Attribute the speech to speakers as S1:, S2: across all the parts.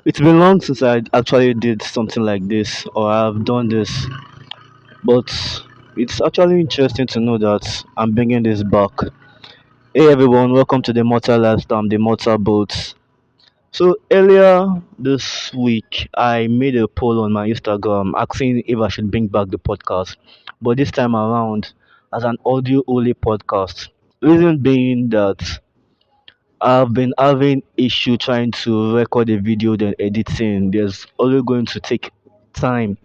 S1: It's been long since I actually did something like this or I've done this, but it's actually interesting to know that I'm bringing this back. Hey everyone, welcome to the Immortal Lifestyle, the Immortal Bolt. So earlier this week, I made a poll on my Instagram asking if I should bring back the podcast, but this time around as an audio only podcast. Reason being that I've been having issue trying to record a video then editing. There's always going to take time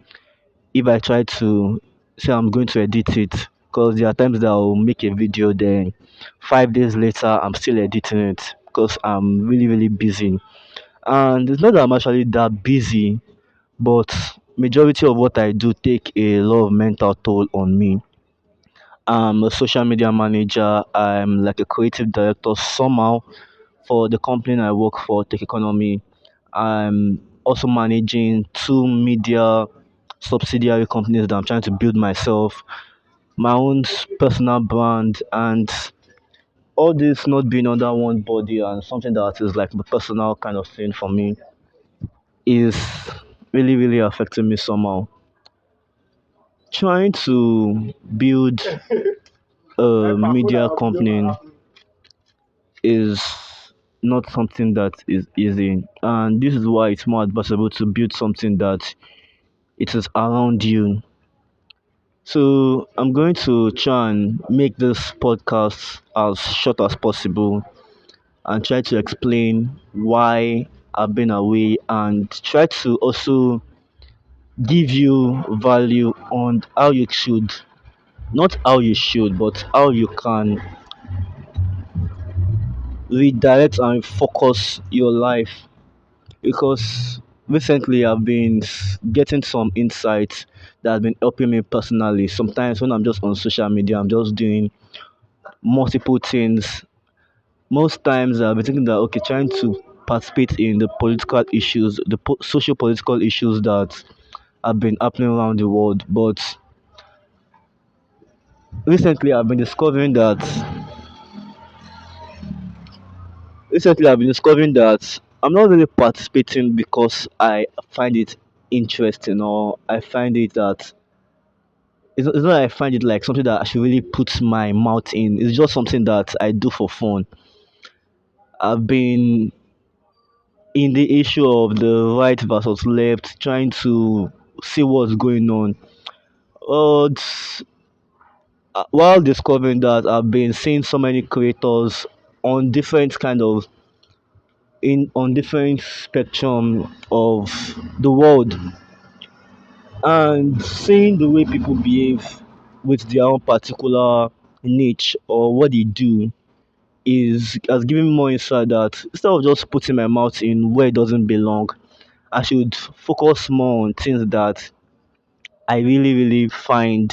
S1: if I try to say I'm going to edit it because there are times that I'll make a video then 5 days later I'm still editing it because I'm really busy. And it's not that I'm actually that busy, but majority of what I do take a lot of mental toll on me. I'm a social media manager. I'm like a creative director somehow for the company I work for, Tech Economy. I'm also managing two media subsidiary companies that I'm trying to build myself, my own personal brand, and all this not being under one body and something that is like a personal kind of thing for me is really affecting me somehow. Trying to build a media company is not something that is easy, and this is why it's more advisable to build something that it is around you. So I'm going to try and make this podcast as short as possible and try to explain why I've been away and try to also give you value on how you should, not how you should, but how you can redirect and focus your life. Because recently I've been getting some insights that have been helping me personally. Sometimes when I'm just on social media, I'm just doing multiple things. Most times I've been thinking that okay, trying to participate in the political issues, the social political issues that have been happening around the world. But recently I've been discovering that I'm not really participating because I find it interesting or I find it that it's not that I find it like something that I should really put my mouth in. It's just something that I do for fun. I've been in the issue of the right versus left, trying to see what's going on. But while discovering that, I've been seeing so many creators on different kind of in on different spectrum of the world and seeing the way people behave with their own particular niche or what they do is has given me more insight that instead of just putting my mouth in where it doesn't belong, I should focus more on things that I really find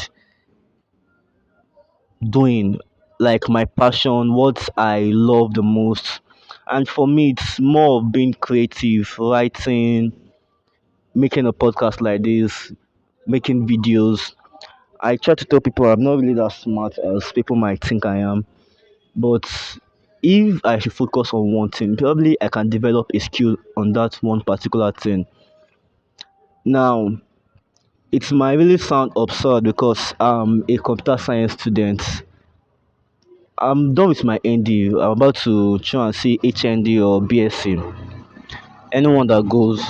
S1: doing, like my passion, what I love the most. And for me, it's more of being creative, writing, making a podcast like this, making videos. I try to tell people I'm not really that smart as people might think I am, but if I should focus on one thing, probably I can develop a skill on that one particular thing. Now, it might really sound absurd because I'm a computer science student. I'm done with my ND. I'm about to try and see HND or BSc. Anyone that goes.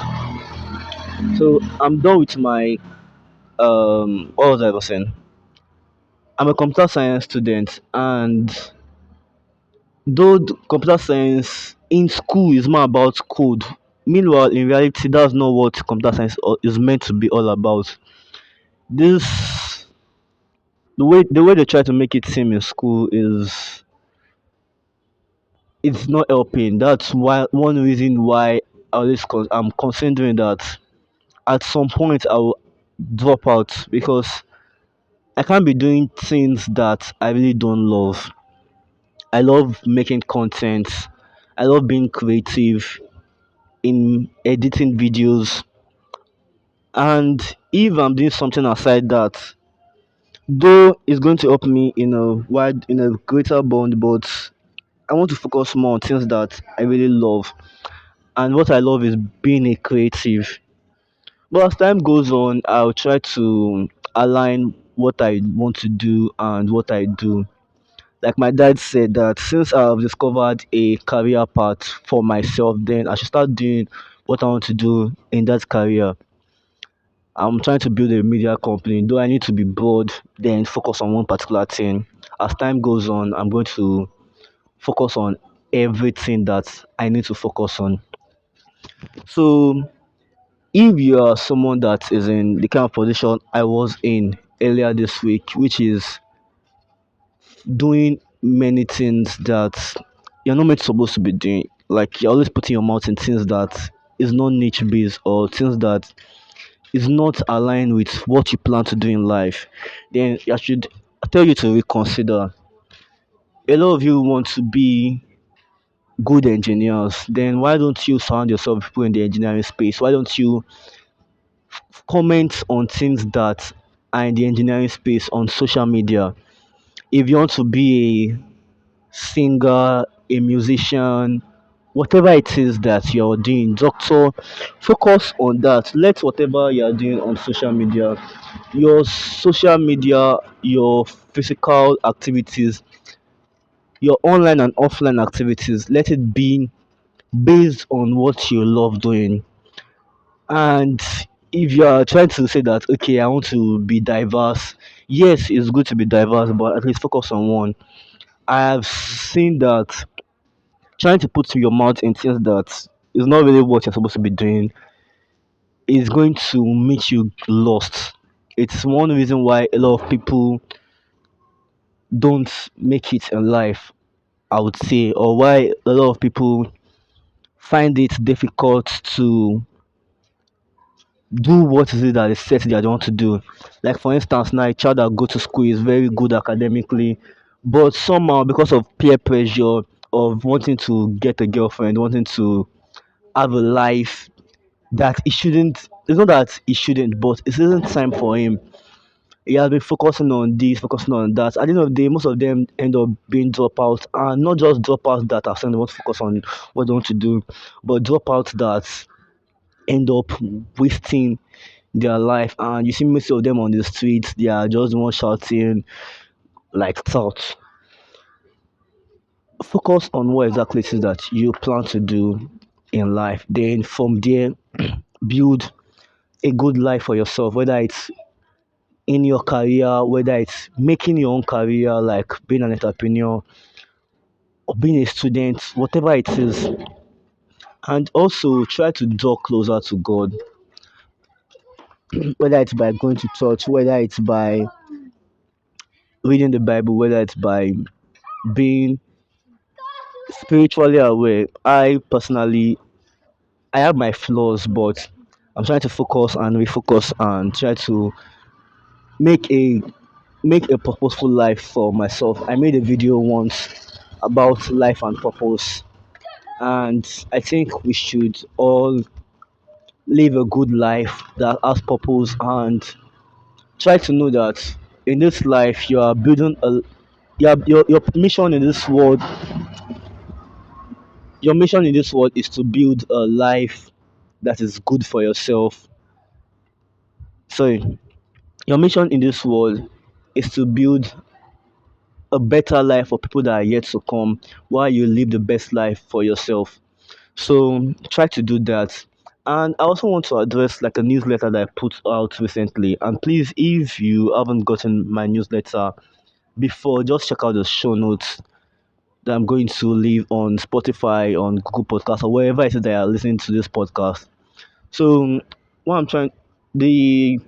S1: So I'm done with my what was I saying? I'm a computer science student, and though computer science in school is more about code, meanwhile in reality that's not what computer science is meant to be all about. This the way they try to make it seem in school is it's not helping. That's why one reason why I'm considering that at some point I will drop out because I can't be doing things that I really don't love. I love making content. I love being creative in editing videos. And if I'm doing something aside that, though it's going to help me in a greater bond, but I want to focus more on things that I really love. and what I love is being a creative. But as time goes on, I'll try to align what I want to do and what I do. Like my dad said that since I've discovered a career path for myself, then I should start doing what I want to do in that career. I'm trying to build a media company. Though I need to be broad, then focus on one particular thing. As time goes on, I'm going to focus on everything that I need to focus on. So if you are someone that is in the kind of position I was in earlier this week, which is doing many things that you're not meant supposed to be doing, like you're always putting your mouth in things that is not niche based or things that is not aligned with what you plan to do in life, then I should tell you to reconsider. A lot of you want to be good engineers, then why don't you surround yourself with people in the engineering space? Why don't you comment on things that are in the engineering space on social media? If you want to be a singer, a musician, whatever it is that you're doing, doctor, focus on that. Let whatever you're doing on social media, your physical activities, your online and offline activities, let it be based on what you love doing. And if you are trying to say that, okay, I want to be diverse, yes, it's good to be diverse, but at least focus on one. I have seen that trying to put your mouth in things that is not really what you're supposed to be doing is going to make you lost. It's one reason why a lot of people don't make it in life, I would say, or why a lot of people find it difficult to do what is it that is set that they want to do. Like for instance, now a child that go to school is very good academically, but somehow because of peer pressure of wanting to get a girlfriend, wanting to have a life that he shouldn't. It's not that he shouldn't, but it isn't time for him. He has been focusing on this, focusing on that. At the end of the day, most of them end up being dropouts, and not just dropouts that are saying they want to focus on what they want to do, but dropouts that end up wasting their life. And you see most of them on the streets, they are just one shouting like thoughts. Focus on what exactly it is that you plan to do in life. Then from there, build a good life for yourself, whether it's in your career, whether it's making your own career, like being an entrepreneur or being a student, whatever it is. And also try to draw closer to God, whether it's by going to church, whether it's by reading the Bible, whether it's by being spiritually aware. I personally, I have my flaws, but I'm trying to focus and refocus and try to make a make a purposeful life for myself. I made a video once about life and purpose, and I think we should all live a good life that has purpose and try to know that in this life you are building a your mission in this world, your mission in this world is to build a life that is good for yourself. Sorry, your mission in this world is to build a better life for people that are yet to come while you live the best life for yourself. So try to do that. And I also want to address like a newsletter that I put out recently. And please, if you haven't gotten my newsletter before, just check out the show notes that I'm going to leave on Spotify, on Google Podcast, or wherever it is that you are listening to this podcast. So what I'm trying, the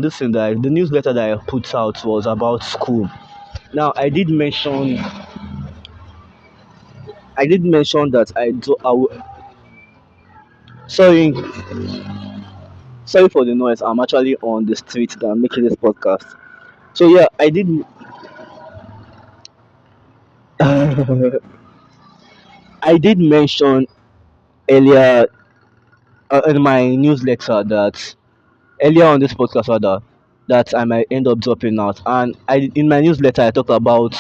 S1: this thing that the newsletter that I put out was about school. Now I did mention that I do. Sorry, sorry for the noise. I'm actually on the street that I'm making this podcast. So yeah, I did mention earlier in my newsletter that earlier on this podcast rather that I might end up dropping out. And I in my newsletter I talked about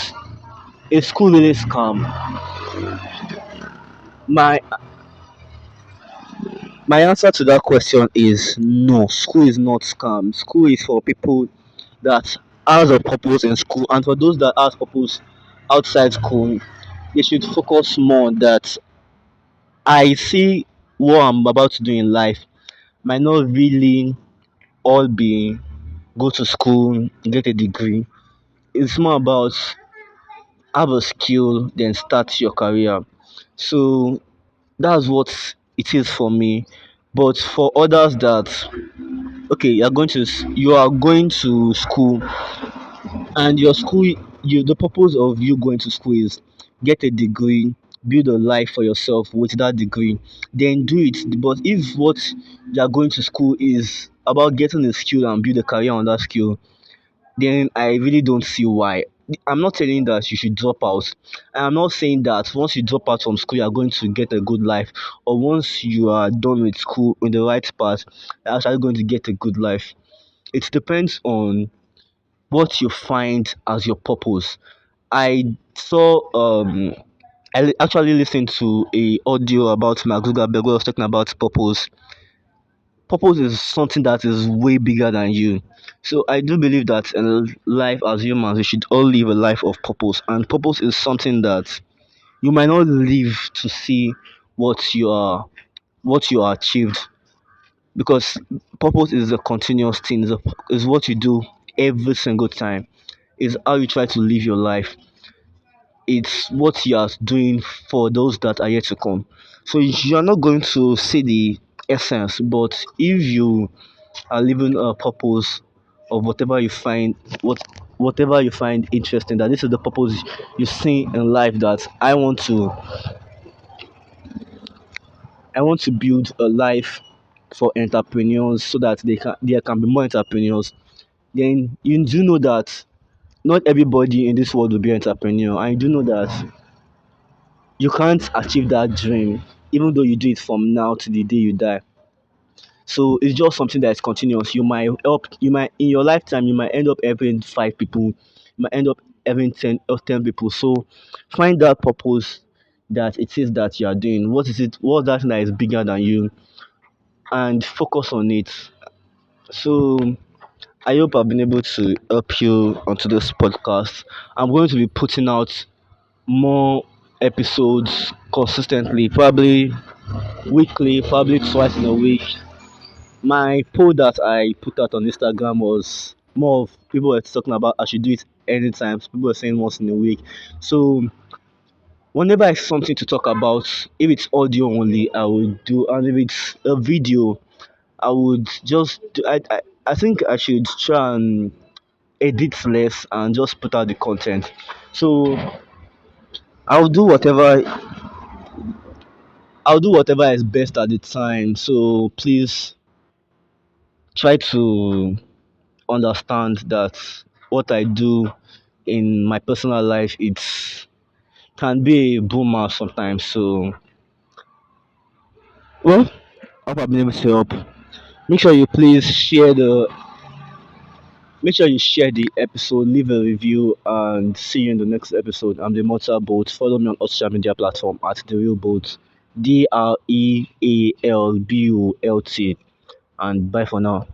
S1: a school really scam. My My answer to that question is no. School is not scam. School is for people that has a purpose in school, and for those that has purpose outside school, they should focus more on that. I see what I'm about to do in life might not really all be go to school, get a degree. It's more about have a skill, then start your career. So that's what it is for me. But for others that okay, you are going to school, and your school, the purpose of you going to school is get a degree, build a life for yourself with that degree, then do it. But if what you are going to school is about getting a skill and build a career on that skill, then I really don't see why. I'm not telling that you should drop out. I'm not saying that once you drop out from school, you are going to get a good life, or once you are done with school in the right path, you're actually going to get a good life. It depends on what you find as your purpose. I saw actually listened to a audio about Mark Zuckerberg who was talking about purpose. Purpose is something that is way bigger than you. So I do believe that in life as humans, we should all live a life of purpose. And purpose is something that you might not live to see what you are what you are achieved, because purpose is a continuous thing, is what you do every single time, is how you try to live your life. It's what you are doing for those that are yet to come. So you are not going to see the essence, but if you are living a purpose of whatever you find interesting, that this is the purpose you see in life, that I want to build a life for entrepreneurs so that there can be more entrepreneurs, then you do know that not everybody in this world will be entrepreneur, and you do know that you can't achieve that dream even though you do it from now to the day you die. So it's just something that is continuous. You might in your lifetime you might end up helping 5 people, you might end up having 10 people. So find that purpose that it is that you are doing. What is it? What's that thing that is bigger than you, and focus on it. So I hope I've been able to help you onto this podcast. I'm going to be putting out more episodes consistently, probably weekly, probably twice in a week. My poll that I put out on Instagram was more of people were talking about I should do it anytime. So people were saying once in a week. So whenever I have something to talk about, if it's audio only, I would do, and if it's a video, I would just do, I think I should try and edit less and just put out the content. So I'll do whatever I'll do whatever is best at the time. So please try to understand that what I do in my personal life, it's can be a boomer sometimes. So well, I hope I've been able to help. Make sure you please make sure you share the episode, leave a review, and see you in the next episode. I'm the Immortal Bolt. Follow me on all social media platform at the Real Bolt, DREALBULT, and bye for now.